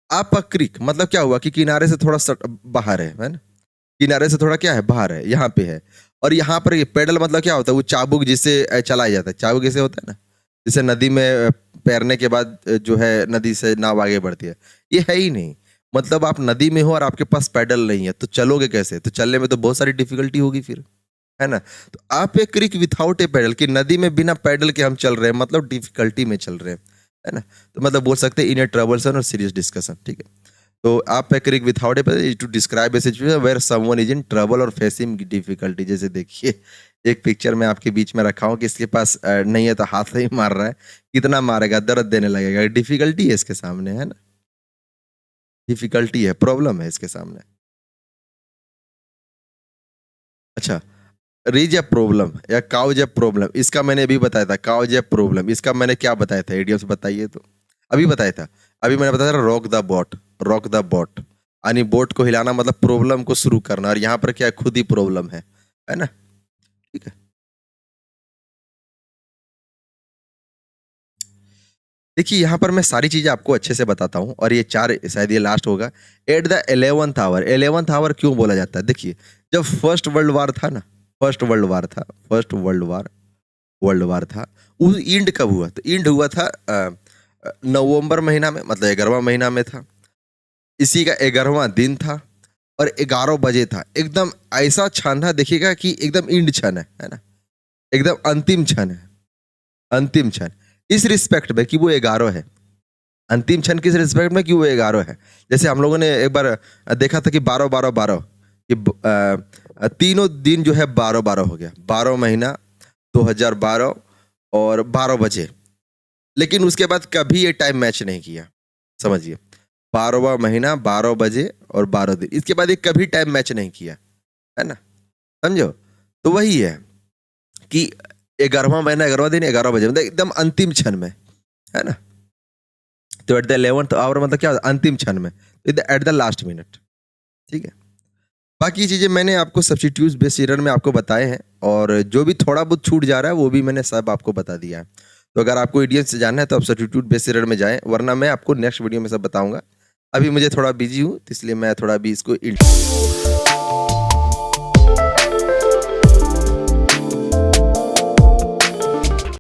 आप क्रीक मतलब क्या हुआ कि किनारे से थोड़ा बाहर है ना, किनारे से थोड़ा क्या है, बाहर है, यहाँ पे है। और यहाँ पर ये पेडल मतलब क्या होता है? वो चाबुक जिससे चलाया जाता है। चाबुक ऐसे होता है ना, जैसे नदी में तैरने के बाद जो है नदी से नाव आगे बढ़ती है, ये है ही नहीं। मतलब आप नदी में हो और आपके पास पैडल नहीं है, तो चलोगे कैसे? तो चलने में तो बहुत सारी डिफिकल्टी होगी फिर, है ना। तो आप एक क्रिक विथआउट ए पैडल, कि नदी में बिना पैडल के हम चल रहे हैं, मतलब डिफिकल्टी में चल रहे हैं, है ना। तो मतलब बोल सकते हैं इन ए ट्रबलसन और सीरियस डिस्कशन। ठीक है, तो आप एक creek without a paddle to describe a situation where someone is in trouble और फेसिंग डिफिकल्टी। जैसे देखिए एक पिक्चर में आपके बीच में रखा हूँ कि इसके पास नहीं है तो हाथ नहीं मार रहा है, कितना मारेगा, दर्द देने लगेगा, डिफिकल्टी है इसके सामने, है ना, डिफिकल्टी है, प्रॉब्लम है इसके सामने। अच्छा, रीज या प्रॉब्लम या काउज या प्रॉब्लम, इसका मैंने अभी बताया था। काउज या प्रॉब्लम, इसका मैंने क्या बताया था? इडियम्स बताइए तो। अभी बताया था, अभी मैंने बताया था rock the boat. Rock the boat यानी बोट को हिलाना, मतलब प्रॉब्लम को शुरू करना। और यहाँ पर क्या है? खुद ही प्रॉब्लम है ना। ठीक है, देखिए यहाँ पर मैं सारी चीजें आपको अच्छे से बताता हूँ, और ये चार शायद ये लास्ट होगा। At the 11th our, 11th our क्यों बोला जाता है? देखिए जब फर्स्ट वर्ल्ड वार था ना, फर्स्ट वर्ल्ड वार था, फर्स्ट वर्ल्ड वार था, उस इंड कब हुआ? तो इंड हुआ था नवंबर महीना में, मतलब 11वां महीना में था। इसी का 11वां दिन था और 11 बजे था। एकदम ऐसा क्षण था, देखिएगा कि एकदम इंड क्षण है ना, एकदम अंतिम क्षण है, अंतिम क्षण। इस रिस्पेक्ट में कि वो 11 है, अंतिम क्षण किस रिस्पेक्ट में कि वो 11 है। जैसे हम लोगों ने एक बार देखा था कि 12-12-12, कि तीनों दिन जो है 12-12 हो गया, 12 महीना 2012 और 12 बजे। लेकिन उसके बाद कभी ये टाइम मैच नहीं किया, समझिए, 12वां महीना 12 बजे और 12 दिन, इसके बाद ये कभी टाइम मैच नहीं किया, है ना, समझो। तो वही है कि 11वां महीना 11वां दिन 11 बजे, मतलब एकदम अंतिम क्षण में, है ना। तो एट द 11th आवर मतलब क्या, अंतिम क्षण में, एट द लास्ट मिनट। ठीक है, बाकी चीजें मैंने आपको सब्स्टिट्यूट बेस एरर में आपको बताए हैं, और जो भी थोड़ा बहुत छूट जा रहा है वो भी मैंने सब आपको बता दिया है। तो अगर आपको इडियम से जानना है तो आप सब्स्टिट्यूट बेस एरर में जाएं, वरना मैं आपको नेक्स्ट वीडियो में सब बताऊंगा। अभी मुझे थोड़ा बिजी हूँ, तो इसलिए मैं थोड़ा अभी इसको